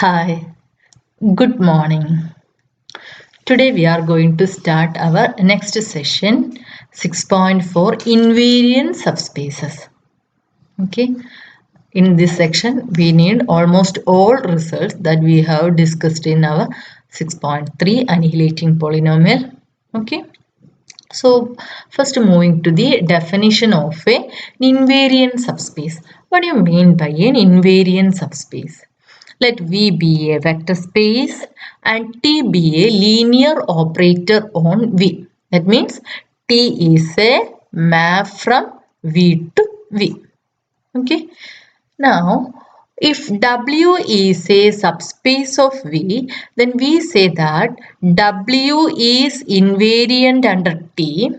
Hi, good morning. Today we are going to start our next session 6.4 invariant subspaces. Okay, in this section we need almost all results that we have discussed in our 6.3 annihilating polynomial. Okay, so first moving to the definition of an invariant subspace. What do you mean by an invariant subspace? Let V be a vector space and T be a linear operator on V. That means T is a map from V to V. Okay. Now, if W is a subspace of V, then we say that W is invariant under T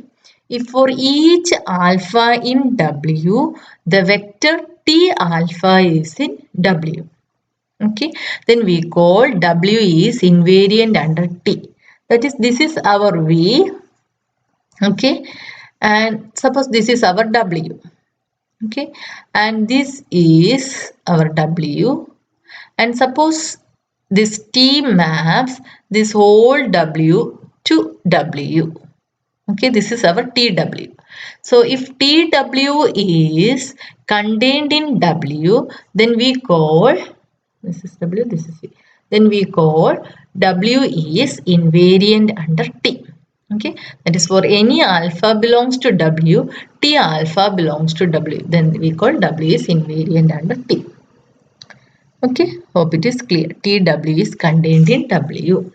if for each alpha in W, the vector T alpha is in W. Okay, then we call W is invariant under T. That is, this is our V. Okay, and suppose this is our W. Okay, and this is our W. And suppose this T maps this whole W to W. Okay, this is our TW. So if TW is contained in W, then we call this is W, this is V. Then we call W is invariant under T. Okay, that is for any alpha belongs to W, T alpha belongs to W. Then we call W is invariant under T. Okay, hope it is clear. TW is contained in W.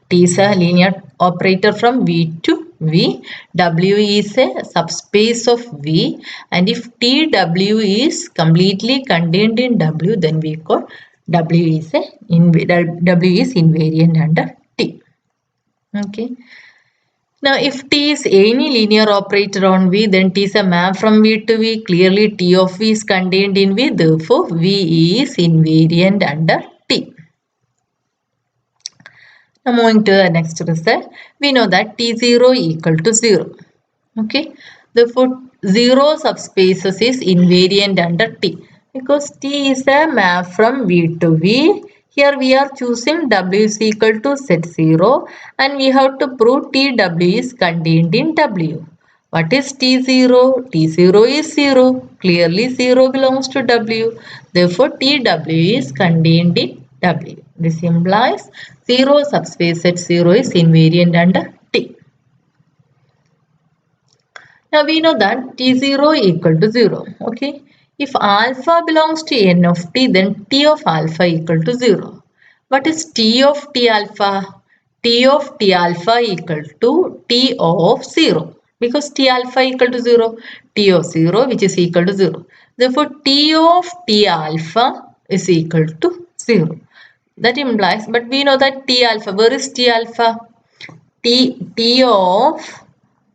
T is a linear operator from V to V. W is a subspace of V. And if TW is completely contained in W, then we call W is invariant under T. Okay. Now, if T is any linear operator on V, then T is a map from V to V. Clearly, T of V is contained in V. Therefore, V is invariant under T. Now moving to the next result, we know that T0 equal to 0. Okay, therefore 0 subspaces is invariant under T because T is a map from V to V. Here we are choosing W is equal to set 0 and we have to prove TW is contained in W. What is T0? T0 is 0. Clearly 0 belongs to W. Therefore TW is contained in W. This implies 0 subspace set 0 is invariant under T. Now we know that T0 equal to 0. Okay. If alpha belongs to n of t, then T of alpha equal to 0. What is T of T alpha? T of T alpha equal to T of 0. Because T alpha equal to 0. T of 0 which is equal to 0. Therefore, T of T alpha is equal to 0. That implies, but we know that T alpha, where is T alpha? T of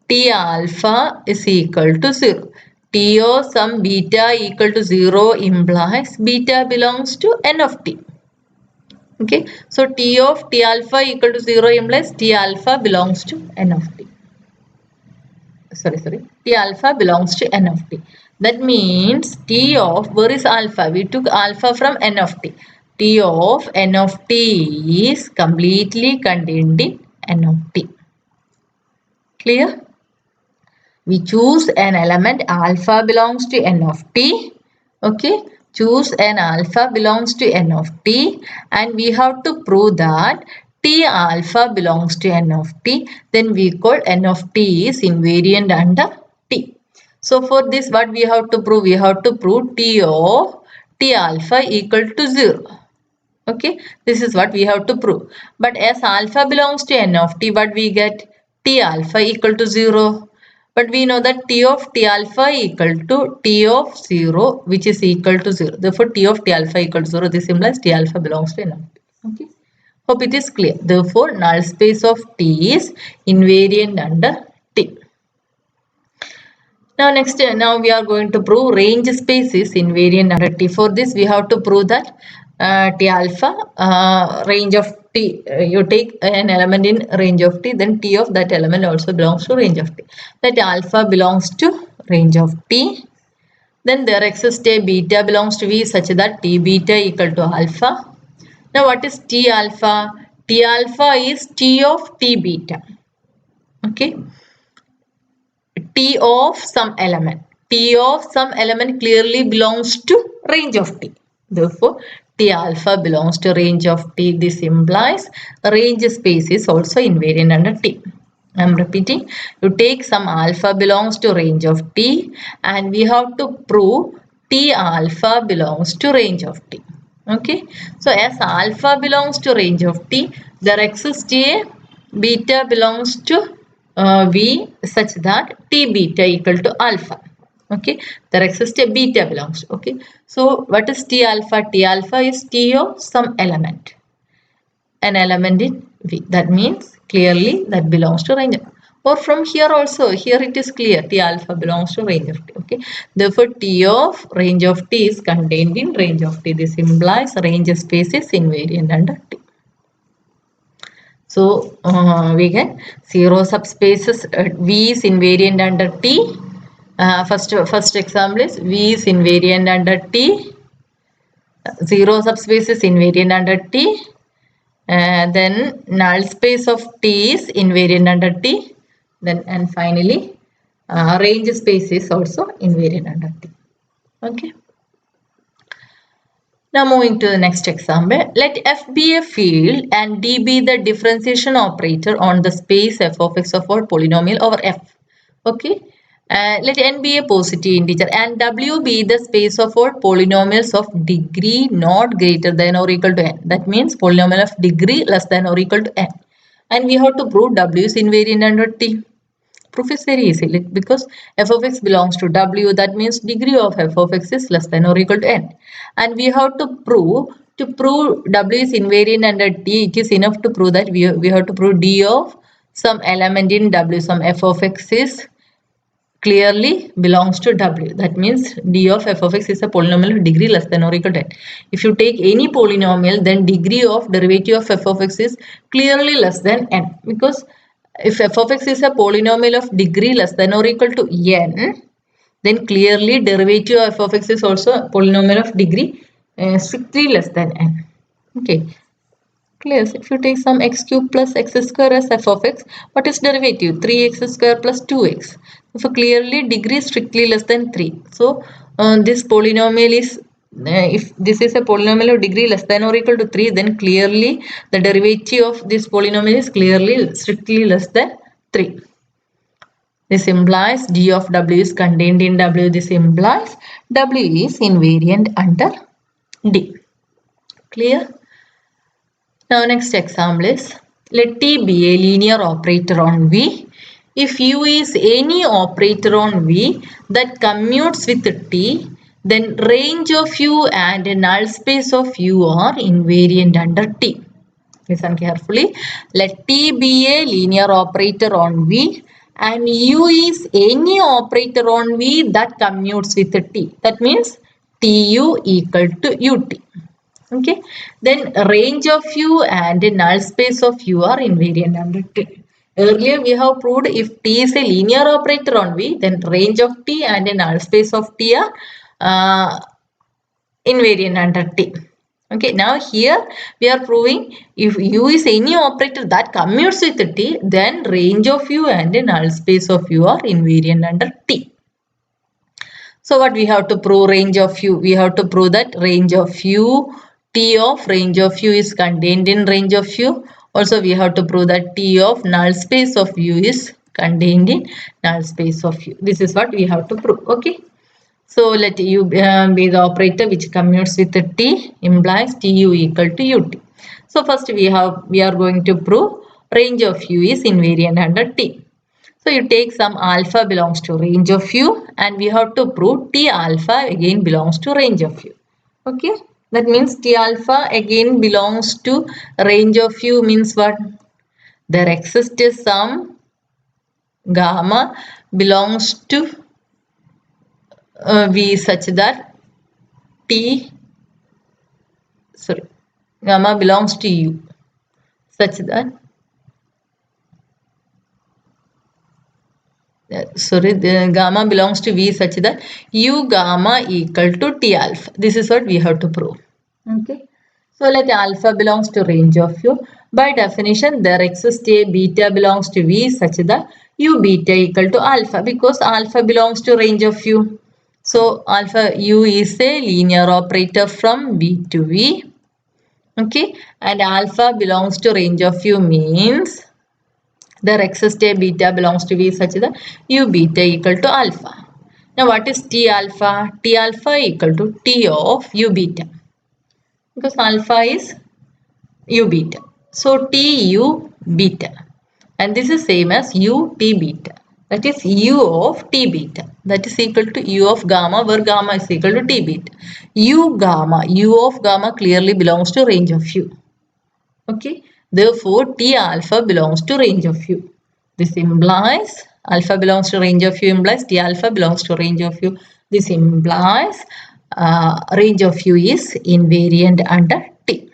T alpha is equal to 0. T of some beta equal to 0 implies beta belongs to n of t. Okay, so T of T alpha equal to 0 implies T alpha belongs to n of t. Sorry, T alpha belongs to n of t. That means T of, where is alpha? We took alpha from n of t. T of n of t is completely contained in n of t. Clear? We choose an element alpha belongs to n of t. Okay, choose an alpha belongs to n of t and we have to prove that T alpha belongs to n of t. Then we call n of t is invariant under t. So for this what we have to prove? We have to prove T of T alpha equal to 0. Okay, this is what we have to prove. But as alpha belongs to n of t, what we get? T alpha equal to 0. But we know that T of T alpha equal to T of 0 which is equal to 0. Therefore, T of T alpha equal to 0. This implies T alpha belongs to n of t. Okay. Hope it is clear. Therefore, null space of T is invariant under T. Now next, now we are going to prove range space is invariant under T. For this, we have to prove that T alpha range of T. You take an element in range of T, then T of that element also belongs to range of T. That alpha belongs to range of T. Then there exists a beta belongs to V such that T beta equal to alpha. Now what is T alpha? T alpha is T of T beta. Okay. T of some element. T of some element clearly belongs to range of T. Therefore, T alpha belongs to range of T. This implies range space is also invariant under T. I am repeating. You take some alpha belongs to range of T and we have to prove T alpha belongs to range of T. Okay. So, as alpha belongs to range of T, there exists a beta belongs to V such that T beta equal to alpha. Okay, there exists a beta belongs to. Okay, so what is T alpha? T alpha is T of some element, an element in V. That means clearly that belongs to range. Or from here also, here it is clear T alpha belongs to range of T. Okay, therefore T of range of T is contained in range of T. This implies range space is invariant under T. So we get zero subspaces. V is invariant under T. First example is V is invariant under T. Zero subspace is invariant under T. Then null space of T is invariant under T. Then and finally range space is also invariant under T. Okay. Now moving to the next example, let F be a field and D be the differentiation operator on the space f of x of our polynomial over f. Okay. Let n be a positive integer and w be the space of our polynomials of degree not greater than or equal to n. That means polynomial of degree less than or equal to n. And we have to prove w is invariant under T. Proof is very easy because f of x belongs to w. That means degree of f of x is less than or equal to n. And we have to prove w is invariant under T. It is enough to prove that we have to prove d of some element in w. Some f of x is clearly belongs to w. That means d of f of x is a polynomial of degree less than or equal to n. If you take any polynomial, then degree of derivative of f of x is clearly less than n, because if f of x is a polynomial of degree less than or equal to n, then clearly derivative of f of x is also a polynomial of degree strictly less than n. Okay. Clear. If you take some x cube plus x square as f of x, what is derivative? 3x square plus 2x. So clearly degree is strictly less than 3. So this polynomial is, if this is a polynomial of degree less than or equal to 3, then clearly the derivative of this polynomial is clearly strictly less than 3. This implies d of w is contained in w. This implies w is invariant under d. Clear? Now next example is, let T be a linear operator on V. If U is any operator on V that commutes with T, then range of U and null space of U are invariant under T. Listen carefully. Let T be a linear operator on V and U is any operator on V that commutes with T. That means TU equal to UT. Okay, then range of U and null space of U are invariant under T. Earlier we have proved if T is a linear operator on V, then range of T and null space of T are invariant under T. Okay, now here we are proving if U is any operator that commutes with T, then range of U and null space of U are invariant under T. So what we have to prove? Range of U. We have to prove that range of U, T of range of U is contained in range of U. Also we have to prove that T of null space of U is contained in null space of U. This is what we have to prove. Okay. So let U be the operator which commutes with the T, implies TU equal to UT. So first we are going to prove range of U is invariant under T. So you take some alpha belongs to range of U and we have to prove T alpha again belongs to range of U. Okay. That means T alpha again belongs to range of U means what? There exists some gamma belongs to V such that gamma belongs to U such that the gamma belongs to V such that U gamma equal to T alpha. This is what we have to prove. Okay. So let alpha belongs to range of U. By definition, there exists a beta belongs to V such that U beta equal to alpha because alpha belongs to range of U. So alpha U is a linear operator from V to V. Okay, and alpha belongs to range of U means there exists a beta belongs to V such that U beta equal to alpha. Now what is T alpha? T alpha equal to T of U beta because alpha is U beta. So T U beta, and this is same as U T beta. That is U of T beta. That is equal to U of gamma where gamma is equal to T beta. U of gamma clearly belongs to range of U. Okay. Therefore, T alpha belongs to range of U. This implies alpha belongs to range of U implies T alpha belongs to range of U. This implies range of U is invariant under T.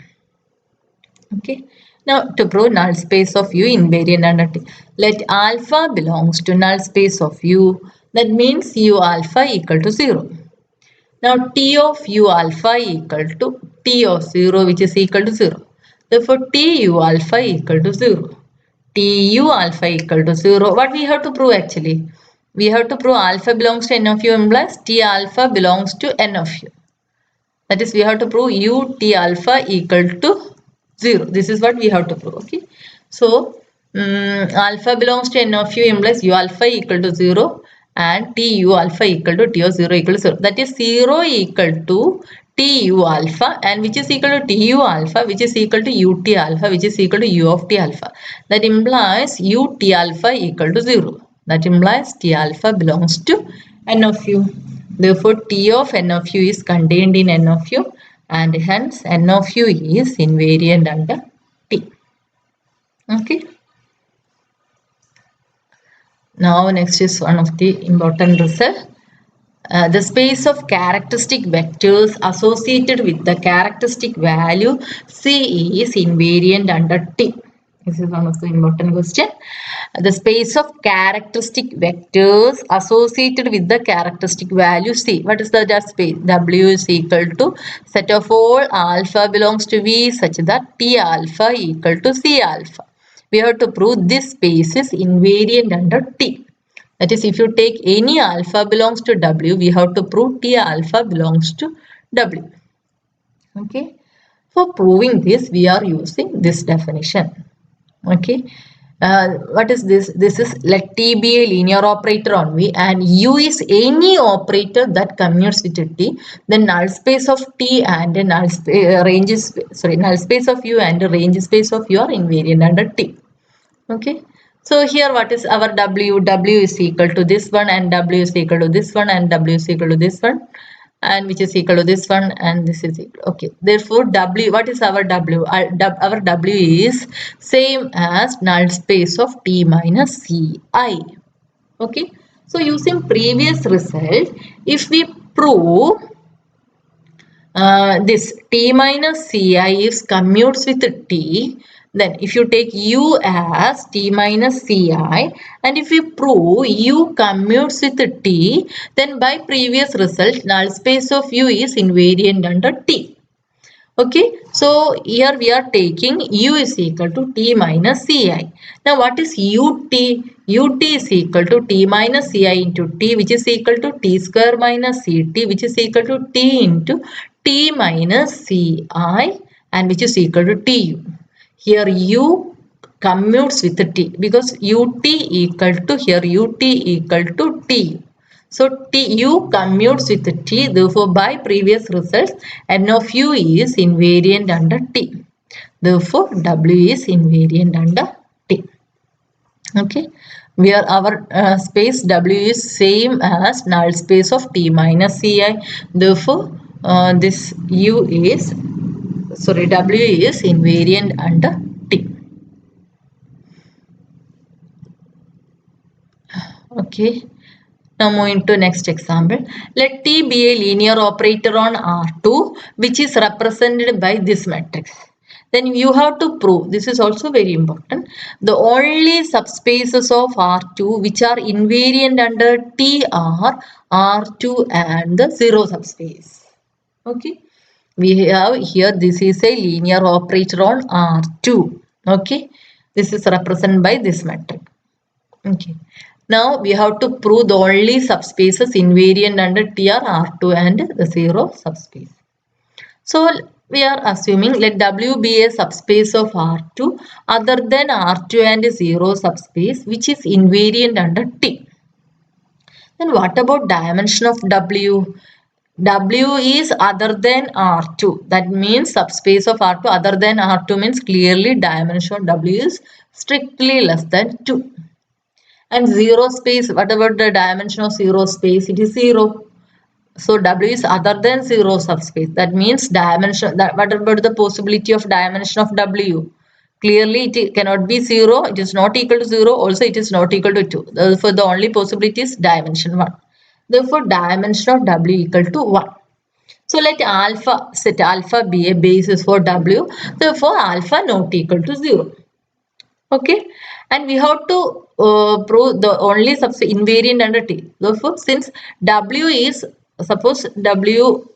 Okay. Now to prove null space of U invariant under T, let alpha belongs to null space of U. That means U alpha equal to 0. Now T of U alpha equal to T of 0 which is equal to 0. Therefore T U alpha equal to 0. T U alpha equal to 0. What we have to prove actually? We have to prove alpha belongs to N of U implies T alpha belongs to N of U. That is, we have to prove U T alpha equal to 0. This is what we have to prove. Okay. So, alpha belongs to N of U implies U alpha equal to 0 and T U alpha equal to T of 0 equal to 0. That is 0 equal to T U alpha and which is equal to T U alpha which is equal to U T alpha which is equal to U of T alpha. That implies U T alpha equal to 0. That implies T alpha belongs to N of U. Therefore, T of N of U is contained in N of U and hence N of U is invariant under T. Okay. Now next is one of the important result. The space of characteristic vectors associated with the characteristic value C is invariant under T. This is one of the important question. The space of characteristic vectors associated with the characteristic value C. What is the space? W is equal to set of all alpha belongs to V such that T alpha equal to C alpha. We have to prove this space is invariant under T. That is, if you take any alpha belongs to W, we have to prove T alpha belongs to W. Okay. For proving this, we are using this definition. Okay. What is this? This is let T be a linear operator on V and U is any operator that commutes with T. Then null space of T and null space of U and range space of U are invariant under T. Okay. So here what is our W? W is equal to this one and W is equal to this one and W is equal to this one and which is equal to this one and this is equal. Okay. Therefore, W, what is our W? Our W is same as null space of T minus Ci. Okay. So using previous result, if we prove this T minus Ci is commutes with T, then if you take U as T minus Ci and if we prove U commutes with T, then by previous result null space of U is invariant under T. Okay, so here we are taking U is equal to T minus Ci. Now what is UT? UT is equal to T minus Ci into T which is equal to T square minus Ct which is equal to T into T minus Ci and which is equal to Tu. Here U commutes with T because UT equal to here UT equal to Tu. So U commutes with T. Therefore, by previous results, N of U is invariant under T. Therefore, W is invariant under T. Okay. Where our space W is same as null space of T minus Ci. Therefore, this U is W is invariant under T. Okay. Now moving to next example. Let T be a linear operator on R2 which is represented by this matrix. Then you have to prove, this is also very important, the only subspaces of R2 which are invariant under T are R2 and the 0 subspace. Okay. we have here, this is a linear operator on R2. Okay, this is represented by this metric. Okay, now we have to prove the only subspaces invariant under T are R2 and the 0 subspace. So we are assuming let W be a subspace of R2 other than R2 and 0 subspace which is invariant under T. Then what about dimension of W? W is other than R2. That means subspace of R2 other than R2 means clearly dimension of W is strictly less than 2. And 0 space, what about the dimension of 0 space? It is 0. So W is other than 0 subspace. That means dimension, what about the possibility of dimension of W? Clearly it cannot be 0. It is not equal to 0. Also it is not equal to 2. Therefore the only possibility is dimension 1. Therefore dimension of W equal to 1. So let set alpha be a basis for W. Therefore alpha not equal to 0. Okay, and we have to prove the only invariant under T. Therefore, since W is, suppose W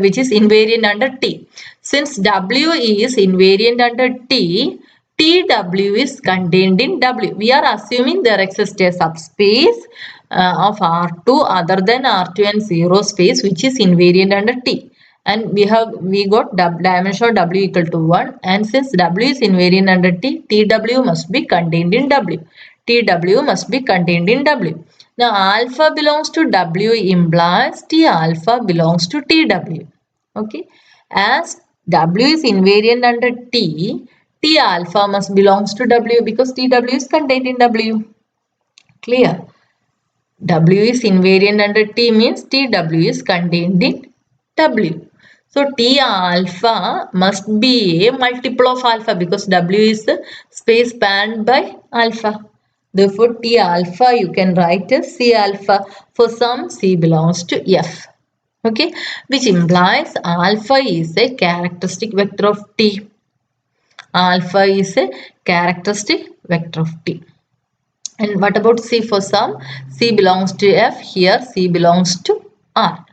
which is invariant under T. Since W is invariant under T, TW is contained in W. We are assuming there exists a subspace of R2 other than R2 and 0 space which is invariant under T. And we got dimension of W equal to 1, and since W is invariant under T, TW must be contained in W. TW must be contained in W. Now alpha belongs to W implies T alpha belongs to TW. Okay, as W is invariant under T, T alpha must belongs to W because TW is contained in W. Clear? W is invariant under T means TW is contained in W. So T alpha must be a multiple of alpha because W is the space spanned by alpha. Therefore T alpha you can write as C alpha. For some C belongs to F. Okay, which implies alpha is a characteristic vector of T. Alpha is a characteristic vector of T. And what about C for some? C belongs to F. Here C belongs to R.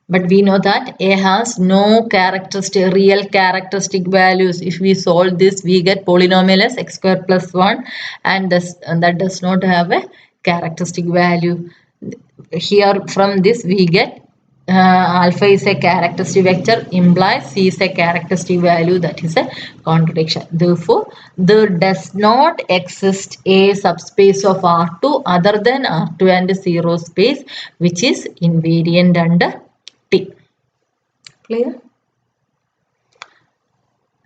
But we know that A has no real characteristic values. If we solve this, we get polynomial as x square plus 1 and that does not have a characteristic value. Here from this we get alpha is a characteristic vector implies C is a characteristic value, that is a contradiction. Therefore, there does not exist a subspace of R2 other than R2 and 0 space which is invariant under T. Clear?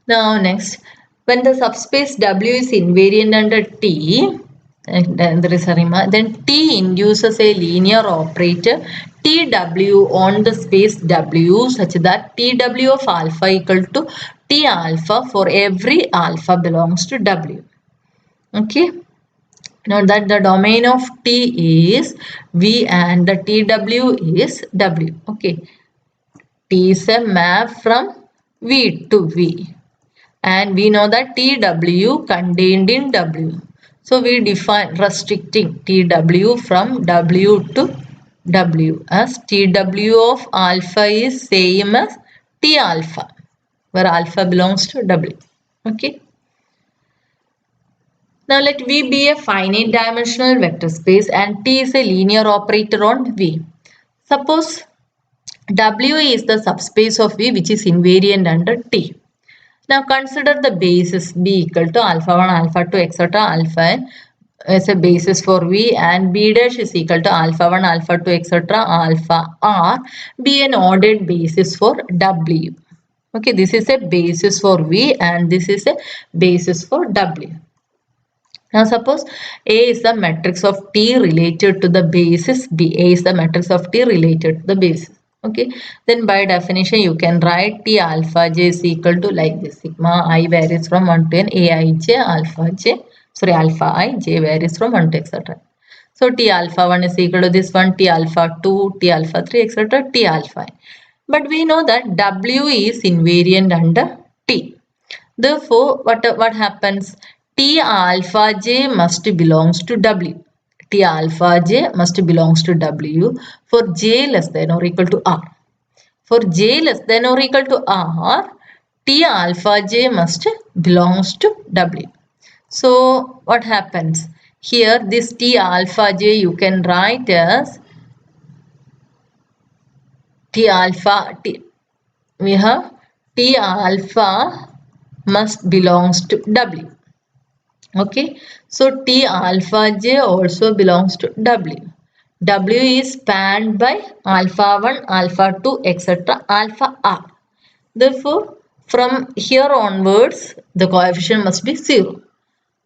Now next, when the subspace W is invariant under T, and then there is a remark, then T induces a linear operator TW on the space W such that TW of alpha equal to T alpha for every alpha belongs to W. Okay. Now that the domain of T is V and the TW is W. Okay. T is a map from V to V. And we know that TW contained in W. So we define restricting TW from W to W as TW of alpha is same as T alpha, where alpha belongs to W. Okay. Now let V be a finite dimensional vector space and T is a linear operator on V. Suppose W is the subspace of V which is invariant under T. Now consider the basis B equal to alpha 1, alpha 2, etc. Alpha n as a basis for V and B dash is equal to alpha 1, alpha 2, etc. Alpha R be an ordered basis for W. Okay, this is a basis for V and this is a basis for W. Now suppose A is the matrix of T related to the basis B. A is the matrix of T related to the basis. Okay, then by definition you can write T alpha j is equal to like this. Sigma I varies from 1 to n Aij alpha j. Sorry, alpha I j varies from 1 to etc. So T alpha 1 is equal to this one, T alpha 2, T alpha 3, etc. T alpha I. But we know that W is invariant under T. Therefore, what happens? T alpha j must belongs to W. T alpha j must belongs to W for j less than or equal to R. For j less than or equal to r, t alpha j must belongs to w. So what happens? Here this t alpha j you can write as t alpha t. We have t alpha must belongs to w. Okay, so t alpha j also belongs to w. W is spanned by alpha 1, alpha 2, etc. alpha r. Therefore, from here onwards, the coefficient must be 0.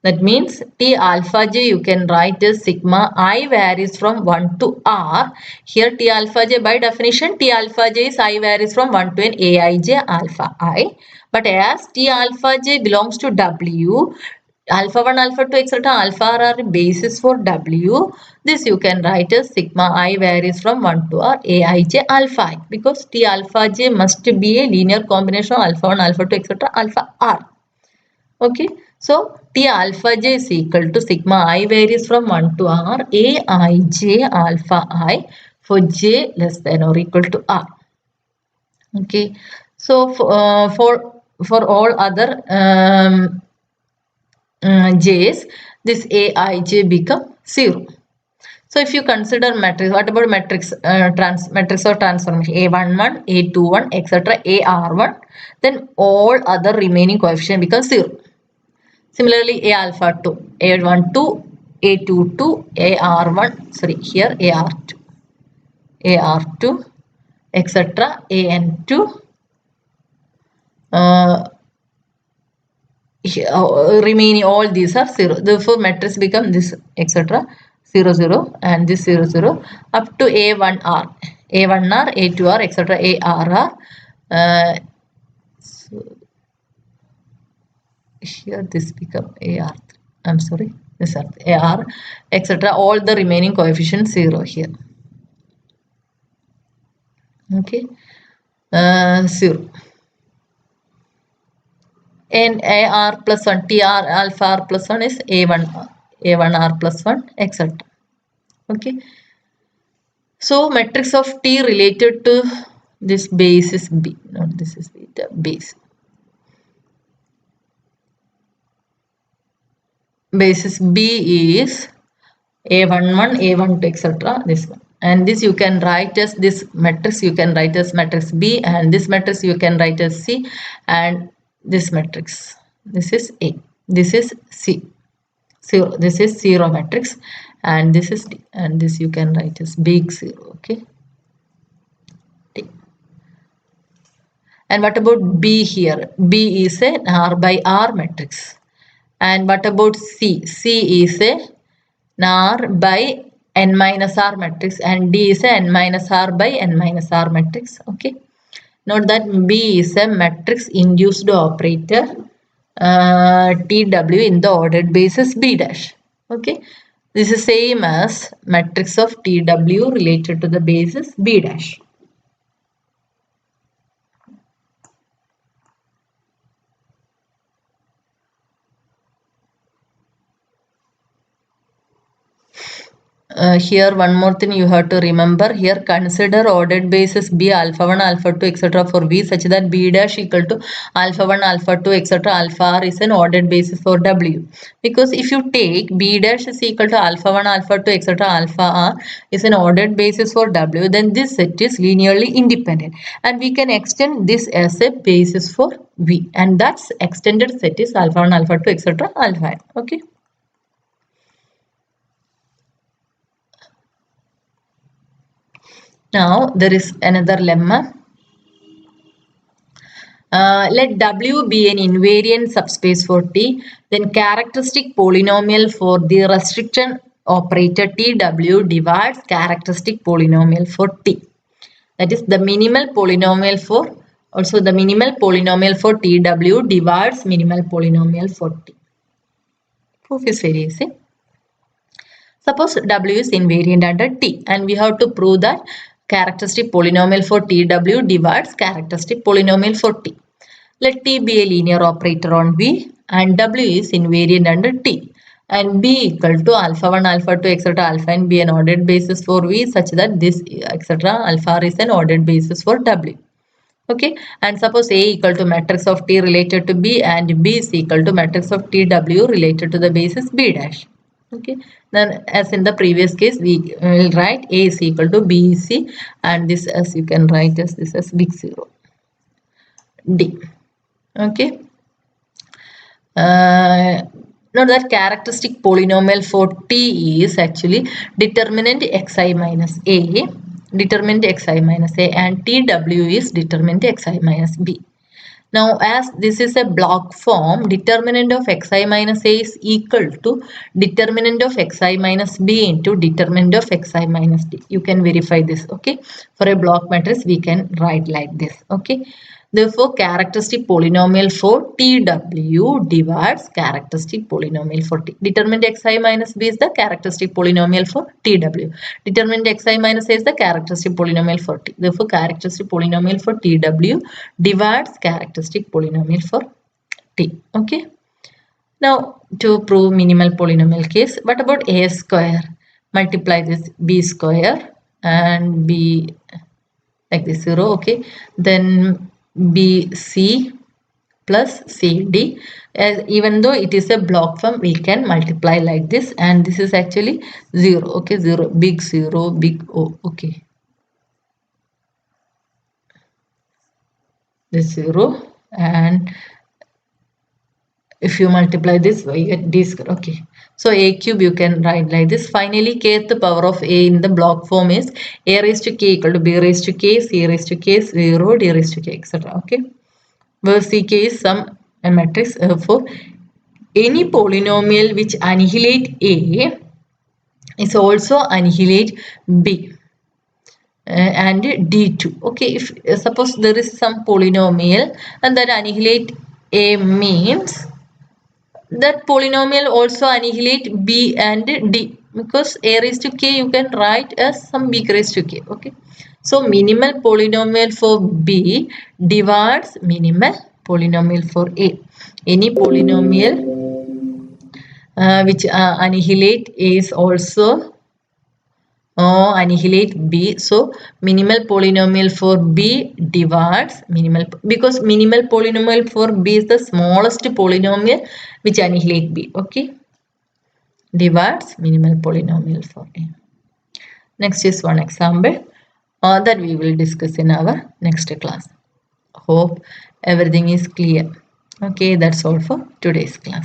That means T alpha j you can write as sigma I varies from 1 to r. Here T alpha j by definition T alpha j is I varies from 1 to n aij alpha I. But as T alpha j belongs to w, alpha 1, alpha 2, etc. alpha r are basis for w. This you can write as sigma I varies from 1 to r aij alpha I, because T alpha j must be a linear combination of alpha 1, alpha 2, etc. alpha r. Okay, so T alpha j is equal to sigma I varies from 1 to r aij alpha I for j less than or equal to r. Okay, so for all other j's, this aij become 0. So if you consider matrix, what about matrix matrix or transformation? A11, A21, etc. AR1, then all other remaining coefficient becomes 0. Similarly, A alpha 2, A12, A22, AR1, sorry, here AR2, AR2, etc. AN2, remaining all these are 0. Therefore, matrix become this, etc. 0, 0, and this 0, 0 up to A1R, A1R, A2R, etc. ARR. So here this become AR3. I'm sorry, this AR, etc. All the remaining coefficients 0 here. Okay, 0. And AR plus 1, TR alpha R plus 1 is A1R plus 1, etc. Okay. So matrix of T related to this base is B. Not this is beta, base. Basis B is A11, A12, etc. This one. And this you can write as this matrix, you can write as matrix B, and this matrix you can write as C, and this matrix. This is A. This is C. 0. This is 0 matrix, and this is D, and this you can write as big 0. Okay. D. And what about B here? B is an R by R matrix. And what about C? C is a R by n minus R matrix, and D is a n minus R by n minus R matrix. Okay. Note that B is a matrix induced operator TW in the ordered basis B dash. Okay. This is same as matrix of TW related to the basis B dash. Here one more thing you have to remember. Here consider ordered basis B alpha 1, alpha 2, etc. for V such that B dash equal to alpha 1, alpha 2, etc. alpha R is an ordered basis for W. Because if you take B dash is equal to alpha 1, alpha 2, etc. alpha R is an ordered basis for W, then this set is linearly independent. And we can extend this as a basis for V. And that's extended set is alpha 1, alpha 2, etc. alpha N. Okay. Now there is another lemma. Let W be an invariant subspace for T, then characteristic polynomial for the restriction operator TW divides characteristic polynomial for T. That is the minimal polynomial for, also the minimal polynomial for TW divides minimal polynomial for T. Proof is very easy. Suppose W is invariant under T, and we have to prove that characteristic polynomial for TW divides characteristic polynomial for T. Let T be a linear operator on V, and W is invariant under T, and B equal to alpha 1, alpha 2, etc. alpha n be an ordered basis for V such that this etc. alpha R is an ordered basis for W. Okay, and suppose A equal to matrix of T related to B and B is equal to matrix of TW related to the basis B dash. Okay, then as in the previous case, we will write A is equal to BC, and this as you can write as this as big 0 D. Okay. Now that characteristic polynomial for T is actually determinant xi minus a, determinant xi minus a, and TW is determinant xi minus b. Now, as this is a block form, determinant of xi minus a is equal to determinant of xi minus b into determinant of xi minus d. You can verify this, okay? For a block matrix, we can write like this, okay? Therefore, characteristic polynomial for TW divides characteristic polynomial for T. Determinant xi minus b is the characteristic polynomial for TW. Determinant xi minus a is the characteristic polynomial for T. Therefore, characteristic polynomial for TW divides characteristic polynomial for T. Okay. Now, to prove minimal polynomial case, what about a square? Multiply this b square and b like this 0, okay, then BC plus CD, even though it is a block form, we can multiply like this, and this is actually 0, okay, 0 big O, okay, this 0, and if you multiply this, you get d square, okay. So a cube you can write like this. Finally, kth power of a in the block form is a raised to k equal to b raised to k, c raised to k, 0, d raised to k, etc. Okay, where ck is some matrix. For any polynomial which annihilate a is also annihilate b and d2. Okay, if suppose there is some polynomial and that annihilate a means that polynomial also annihilate b and d, because a raised to k you can write as some b raised to k. Okay, so minimal polynomial for b divides minimal polynomial for a. Any polynomial which annihilate a is also annihilate b. So minimal polynomial for b divides minimal, because minimal polynomial for b is the smallest polynomial which annihilate b. Okay, divides minimal polynomial for a. Next is one example that we will discuss in our next class. Hope everything is clear. Okay, that's all for today's class.